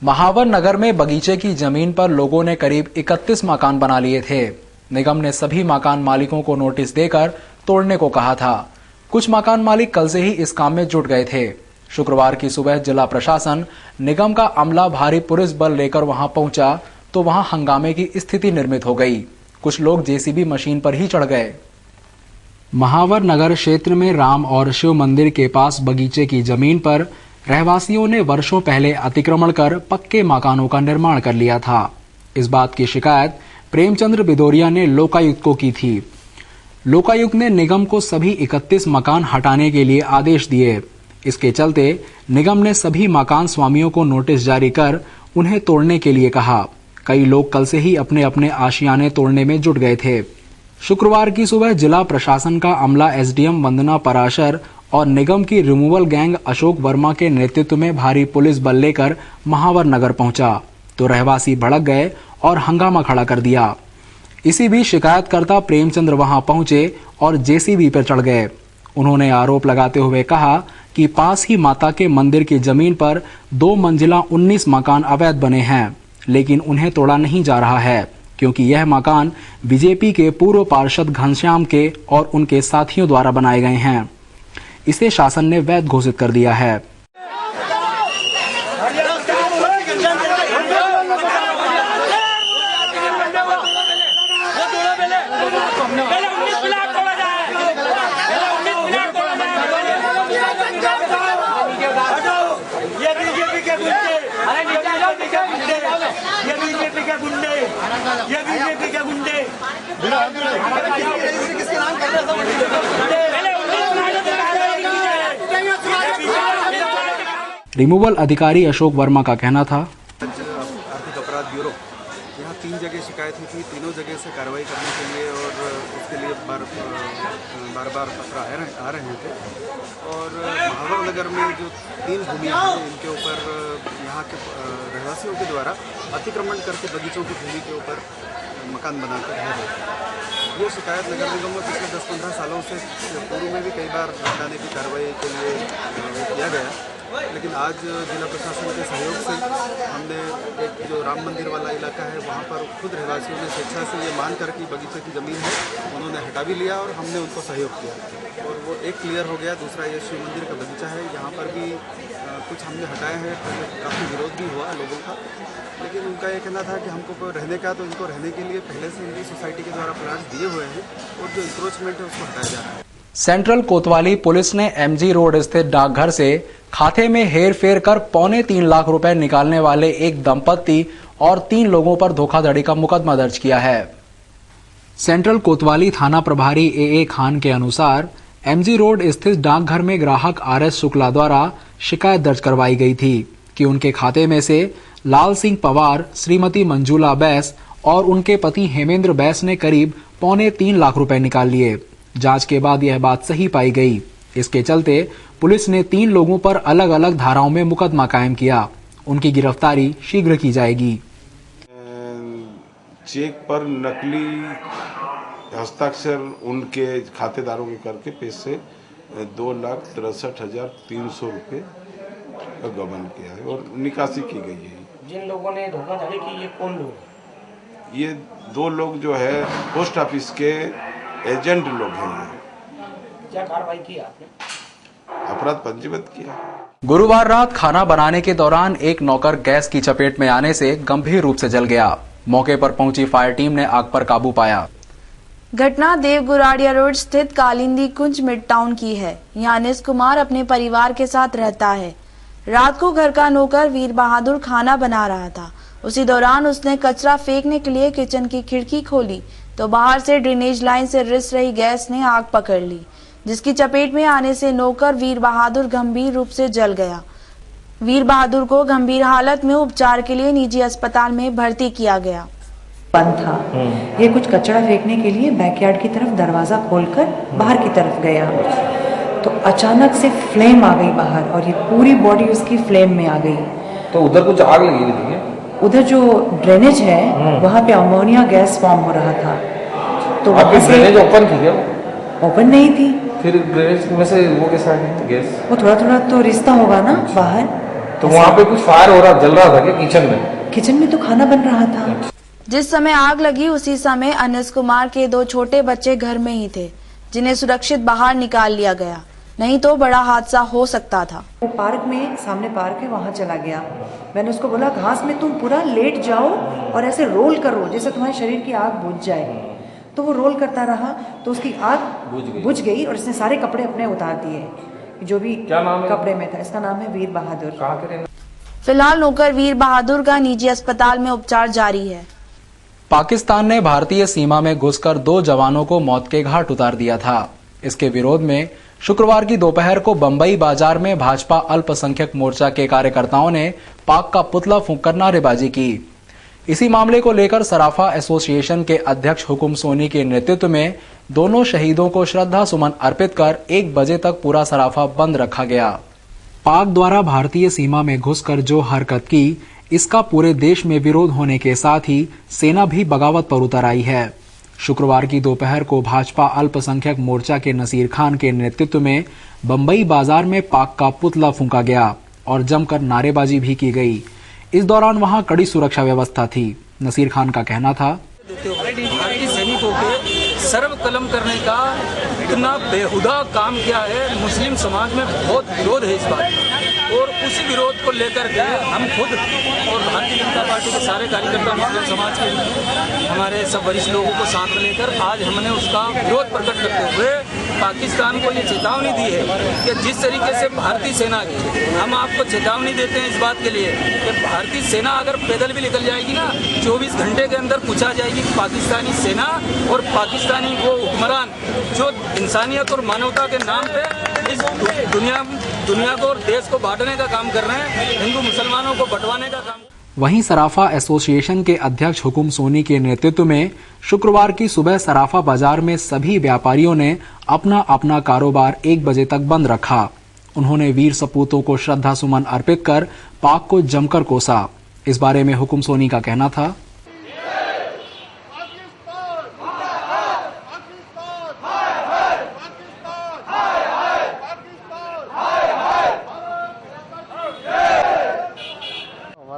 महावर नगर में बगीचे की जमीन पर लोगों ने करीब 31 मकान बना लिए थे। निगम ने सभी मकान मालिकों को नोटिस देकर तोड़ने को कहा था। कुछ मकान मालिक कल से ही इस काम में जुट गए थे। शुक्रवार की सुबह जिला प्रशासन, निगम का अमला भारी पुलिस बल लेकर वहां पहुंचा तो वहां हंगामे की स्थिति निर्मित हो गई। कुछ लोग जेसीबी मशीन पर ही चढ़ गए। महावर नगर क्षेत्र में राम और शिव मंदिर के पास बगीचे की जमीन पर रहवासियों ने वर्षों पहले अतिक्रमण कर पक्के मकानों का निर्माण कर लिया था। इस बात की शिकायत प्रेमचंद्र बिदोरिया ने लोकायुक्त को की थी। लोकायुक्त ने निगम को सभी 31 मकान हटाने के लिए आदेश दिए। इसके चलते निगम ने सभी मकान स्वामियों को नोटिस जारी कर उन्हें तोड़ने के लिए कहा। कई लोग कल से ही अपने अपने आशियाने तोड़ने में जुट गए थे। शुक्रवार की सुबह जिला प्रशासन का अमला एसडीएम वंदना पराशर और निगम की रिमूवल गैंग अशोक वर्मा के नेतृत्व में भारी पुलिस बल लेकर महावर नगर पहुंचा तो रहवासी भड़क गए और हंगामा खड़ा कर दिया। इसी बीच शिकायतकर्ता प्रेमचंद्र वहां पहुंचे और जेसीबी पर चढ़ गए। उन्होंने आरोप लगाते हुए कहा कि पास ही माता के मंदिर की जमीन पर 2 मंजिला 19 मकान अवैध बने हैं, लेकिन उन्हें तोड़ा नहीं जा रहा है क्योंकि यह मकान बीजेपी के पूर्व पार्षद घनश्याम के और उनके साथियों द्वारा बनाए गए हैं। इसे शासन ने वैध घोषित कर दिया है। रिमूवल अधिकारी अशोक वर्मा का कहना था, आर्थिक अपराध ब्यूरो यहाँ 3 जगह शिकायत हुई थी। तीनों जगह से कार्रवाई करने के लिए और उसके लिए बार बार पत्र आ रहे थे। और महावर नगर में जो 3 भूमियाँ हैं इनके ऊपर यहाँ के रहवासियों के द्वारा अतिक्रमण करके बगीचों की भूमि के ऊपर मकान बनाकर रह रहे थे। ये शिकायत नगर निगम में पिछले 10-15 सालों से पूर्व में भी कई बार हटाने की कार्रवाई के लिए किया गया, लेकिन आज जिला प्रशासन के सहयोग से हमने एक जो राम मंदिर वाला इलाका है वहाँ पर खुद रहवासियों ने स्वेच्छा से ये मान कर कि बगीचे की ज़मीन है उन्होंने हटा भी लिया और हमने उनको सहयोग किया और वो एक क्लियर हो गया। दूसरा ये शिव मंदिर का बगीचा है, यहाँ पर भी कुछ हमने हटाए हैं। पहले काफ़ी विरोध भी हुआ लोगों का, लेकिन उनका ये कहना था कि हमको रहने का, तो इनको रहने के लिए पहले से इनकी सोसाइटी के द्वारा प्लाट दिए हुए हैं और जो इंक्रोचमेंट है उसको हटाया जा रहा है। सेंट्रल कोतवाली पुलिस ने एमजी रोड स्थित डाकघर से खाते में हेर फेर कर 3.25 लाख रुपए निकालने वाले एक दंपत्ति और 3 लोगों पर धोखाधड़ी का मुकदमा दर्ज किया है। सेंट्रल कोतवाली थाना प्रभारी ए खान के अनुसार एमजी रोड स्थित डाकघर में ग्राहक आरएस शुक्ला द्वारा शिकायत दर्ज करवाई गई थी कि उनके खाते में से लाल सिंह पवार, श्रीमती मंजूला बैस और उनके पति हेमेंद्र बैस ने करीब 3.25 लाख रुपए निकाल लिए। जांच के बाद यह बात सही पाई गई। इसके चलते पुलिस ने 3 लोगों पर अलग अलग धाराओं में मुकदमा कायम किया। उनकी गिरफ्तारी शीघ्र की जाएगी। चेक पर नकली हस्ताक्षर उनके खातेदारों के करके पैसे 2,63,300 रुपये का गबन किया है और निकासी की गई है। जिन लोगों ने धोखाधड़ी की ये कौन लोग? ये 2 लोग जो है पोस्ट ऑफिस के एजेंट लोग हैं। क्या कार्रवाई की आपने? अपराध पंजीबद्ध किया। गुरुवार रात खाना बनाने के दौरान एक नौकर गैस की चपेट में आने से गंभीर रूप से जल गया। मौके पर पहुंची फायर टीम ने आग पर काबू पाया। घटना देवगुराड़िया रोड स्थित कालिंदी कुंज मिड टाउन की है। यहाँ अनिस कुमार अपने परिवार के साथ रहता है। रात को घर का नौकर वीर बहादुर खाना बना रहा था। उसी दौरान उसने कचरा फेंकने के लिए किचन की खिड़की खोली तो बाहर से ड्रेनेज लाइन से रिस रही गैस ने आग पकड़ ली, जिसकी चपेट में आने से नौकर वीर बहादुर गंभीर रूप से जल गया। वीर बहादुर को गंभीर हालत में उपचार के लिए निजी अस्पताल में भर्ती किया गया। बंद था। ये कुछ कचरा फेंकने के लिए बैकयार्ड की तरफ दरवाजा खोलकर बाहर की तरफ गया तो अचानक से फ्लेम आ गई बाहर और ये पूरी बॉडी उसकी फ्लेम में आ गई। तो उधर कुछ आग लगी हुई थी? उधर जो ड्रेनेज है वहाँ पे अमोनिया गैस फॉर्म हो रहा था। तो आपकी ड्रेनेज ओपन थी क्या? ओपन नहीं थी। फिर ड्रेनेज में से वो कैसा है गैस? वो थोड़ा थोड़ा तो रिश्ता होगा ना बाहर। तो वहाँ पे कुछ फायर हो रहा, जल रहा था क्या किचन में? किचन में तो खाना बन रहा था। जिस समय आग लगी उसी समय अनिस कुमार के 2 छोटे बच्चे घर में ही थे, जिन्हें सुरक्षित बाहर निकाल लिया गया, नहीं तो बड़ा हादसा हो सकता था। वो पार्क में, सामने पार्क है, वहाँ चला गया। मैंने उसको बोला घास में तुम पूरा लेट जाओ और ऐसे रोल करो जैसे तुम्हारे शरीर की आग बुझ जाए। तो वो रोल करता रहा तो उसकी आग बुझ गई और इसने सारे कपड़े अपने उतार दिए, जो भी कपड़े में था। इसका नाम है वीर बहादुर। फिलहाल नौकर वीर बहादुर का निजी अस्पताल में उपचार जारी है। पाकिस्तान ने भारतीय सीमा में घुसकर 2 जवानों को मौत के घाट उतार दिया था। इसके विरोध में शुक्रवार की दोपहर को बंबई बाजार में भाजपा अल्पसंख्यक मोर्चा के कार्यकर्ताओं ने पाक का पुतला फूंककर नारेबाजी की। इसी मामले को लेकर सराफा एसोसिएशन के अध्यक्ष हुकुम सोनी के नेतृत्व में दोनों शहीदों को श्रद्धा सुमन अर्पित कर 1 बजे तक पूरा सराफा बंद रखा गया। पाक द्वारा भारतीय सीमा में घुसकर जो हरकत की, इसका पूरे देश में विरोध होने के साथ ही सेना भी बगावत पर उतर आई है। शुक्रवार की दोपहर को भाजपा अल्पसंख्यक मोर्चा के नसीर खान के नेतृत्व में बंबई बाजार में पाक का पुतला फूंका गया और जमकर नारेबाजी भी की गई। इस दौरान वहां कड़ी सुरक्षा व्यवस्था थी। नसीर खान का कहना था, भारतीय सैनिकों के सर्व कलम करने का इतना बेहुदा काम किया है। मुस्लिम समाज में बहुत विरोध है इस बात का, और उसी विरोध को लेकर के हम खुद और भारतीय जनता पार्टी के सारे कार्यकर्ता, मुस्लिम समाज के हमारे सब वरिष्ठ लोगों को साथ में लेकर आज हमने उसका विरोध प्रकट करते हुए पाकिस्तान को ये चेतावनी दी है कि जिस तरीके से भारतीय सेना की, हम आपको चेतावनी देते हैं इस बात के लिए कि भारतीय सेना अगर पैदल भी निकल जाएगी ना, 24 घंटे के अंदर पूछा जाएगी पाकिस्तानी सेना और पाकिस्तानी वो हुक्मरान जो इंसानियत और मानवता के नाम पे इस दुनिया को और देश को बांटने का काम कर रहे हैं, हिंदू मुसलमानों को बंटवाने का काम। वहीं सराफा एसोसिएशन के अध्यक्ष हुकुम सोनी के नेतृत्व में शुक्रवार की सुबह सराफा बाजार में सभी व्यापारियों ने अपना अपना कारोबार 1 बजे तक बंद रखा। उन्होंने वीर सपूतों को श्रद्धा सुमन अर्पित कर पाक को जमकर कोसा। इस बारे में हुकुम सोनी का कहना था,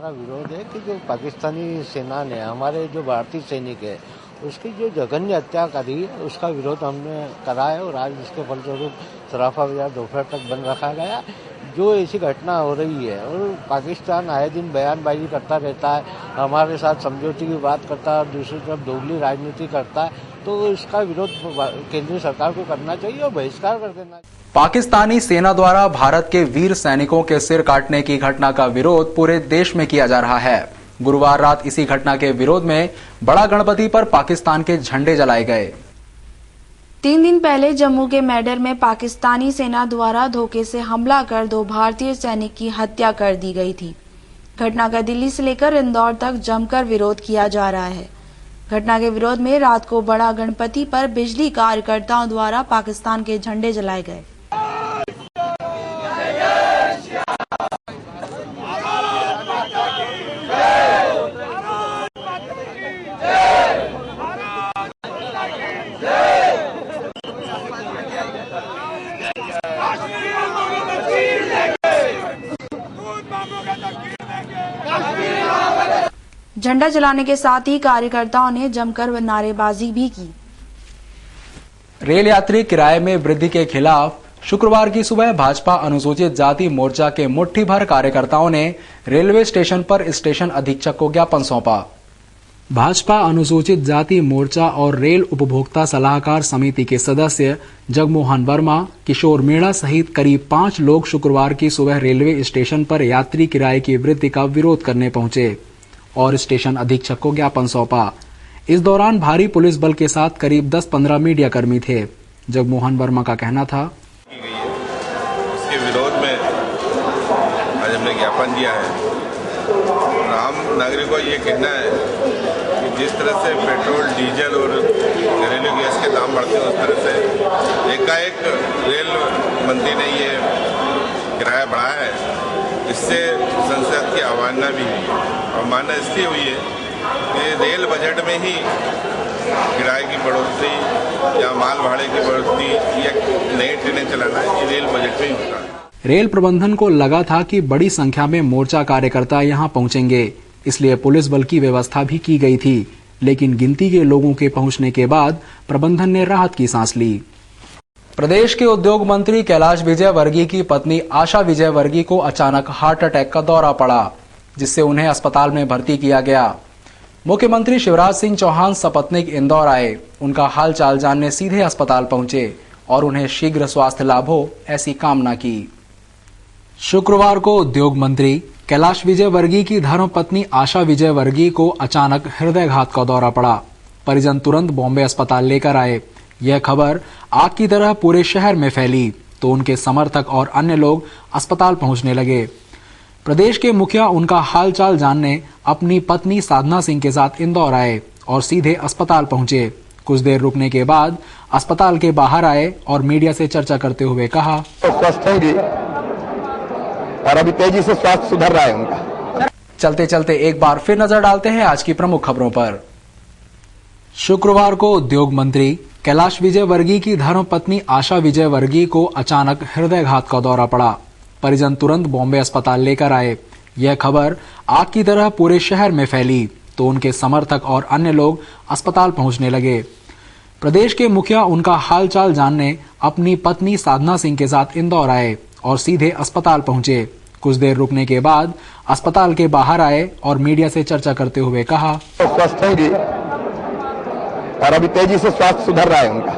विरोध है कि जो पाकिस्तानी सेना ने हमारे जो भारतीय सैनिक है उसकी जो जघन्य हत्या करी, उसका विरोध हमने करा है और आज इसके फलस्वरूप सराफा बाजार दोपहर तक बंद रखा गया। जो ऐसी घटना हो रही है और पाकिस्तान आए दिन बयानबाजी करता रहता है, हमारे साथ समझौते की बात करता है और दूसरी तरफ दोगली राजनीति करता है, तो इसका विरोध केंद्रीय सरकार को करना चाहिए और बहिष्कार कर देना चाहिए। पाकिस्तानी सेना द्वारा भारत के वीर सैनिकों के सिर काटने की घटना का विरोध पूरे देश में किया जा रहा है। गुरुवार रात इसी घटना के विरोध में बड़ा गणपति पर पाकिस्तान के झंडे जलाए गए। 3 दिन पहले जम्मू के मैडर में पाकिस्तानी सेना द्वारा धोखे से हमला कर 2 भारतीय सैनिक की हत्या कर दी गई थी। घटना का दिल्ली से लेकर इंदौर तक जमकर विरोध किया जा रहा है। घटना के विरोध में रात को बड़ा गणपति पर बिजली कार्यकर्ताओं द्वारा पाकिस्तान के झंडे जलाए गए। झंडा जलाने के साथ ही कार्यकर्ताओं ने जमकर नारेबाजी भी की। रेल यात्री किराए में वृद्धि के खिलाफ शुक्रवार की सुबह भाजपा अनुसूचित जाति मोर्चा के मुट्ठी भर कार्यकर्ताओं ने रेलवे स्टेशन पर स्टेशन अधीक्षक को ज्ञापन सौंपा। भाजपा अनुसूचित जाति मोर्चा और रेल उपभोक्ता सलाहकार समिति के सदस्य जगमोहन वर्मा, किशोर मीणा सहित करीब 5 लोग शुक्रवार की सुबह रेलवे स्टेशन पर यात्री किराए की वृद्धि का विरोध करने पहुंचे और स्टेशन अधीक्षक को ज्ञापन सौंपा। इस दौरान भारी पुलिस बल के साथ करीब 10-15 मीडिया कर्मी थे। जगमोहन वर्मा का कहना था, उसके विरोध में आज हमने ज्ञापन दिया है। आम नागरिकों को ये कहना है कि जिस तरह से पेट्रोल, डीजल और घरेलू गैस के दाम बढ़ते हैं, उस तरह से एकाएक रेल मंत्री ने ये किराया बढ़ाया है। इससे संसद की अवमानना भी हुई है। अवमानना इसलिए हुई है कि रेल बजट में ही किराए की बढ़ोतरी या माल भाड़े की बढ़ोतरी या नई ट्रेनें चलाना ये रेल बजट में ही होता है। रेल प्रबंधन को लगा था कि बड़ी संख्या में मोर्चा कार्यकर्ता यहां पहुंचेंगे, इसलिए पुलिस बल की व्यवस्था भी की गई थी। लेकिन गिनती के लोगों के पहुंचने के बाद प्रबंधन ने राहत की सांस ली। प्रदेश के उद्योग मंत्री कैलाश विजयवर्गीय की पत्नी आशा विजयवर्गीय को अचानक हार्ट अटैक का दौरा पड़ा, जिससे उन्हें अस्पताल में भर्ती किया गया। मुख्यमंत्री शिवराज सिंह चौहान सपत्नीक इंदौर आए, उनका हाल चाल जानने सीधे अस्पताल पहुंचे और उन्हें शीघ्र स्वास्थ्य लाभ हो ऐसी कामना की। शुक्रवार को उद्योग मंत्री कैलाश विजयवर्गीय की धर्मपत्नी आशा विजयवर्गीय को अचानक हृदयघात का दौरा पड़ा। परिजन तुरंत बॉम्बे अस्पताल लेकर आए। यह खबर आग की तरह पूरे शहर में फैली तो उनके समर्थक और अन्य लोग अस्पताल पहुंचने लगे। प्रदेश के मुखिया उनका हालचाल जानने अपनी पत्नी साधना सिंह के साथ इंदौर आए और सीधे अस्पताल पहुंचे। कुछ देर रुकने के बाद अस्पताल के बाहर आए और मीडिया से चर्चा करते हुए कहा, स्वस्थ होंगे और अभी तेजी से स्वास्थ्य सुधर रहा है उनका। चलते चलते एक बार फिर नजर डालते हैं आज की प्रमुख खबरों पर। शुक्रवार को उद्योग मंत्री कैलाश विजयवर्गीय की धर्मपत्नी आशा विजयवर्गीय को अचानक हृदयघात का दौरा पड़ा। परिजन तुरंत बॉम्बे अस्पताल लेकर आए। यह खबर आग की तरह पूरे शहर में फैली तो उनके समर्थक और अन्य लोग अस्पताल पहुंचने लगे। प्रदेश के मुखिया उनका हालचाल जानने अपनी पत्नी साधना सिंह के साथ इंदौर आए और सीधे अस्पताल पहुंचे। कुछ देर रुकने के बाद अस्पताल के बाहर आए और मीडिया से चर्चा करते हुए कहा, स्वस्थ होंगे और अभी तेजी से स्वास्थ्य सुधर रहा है उनका।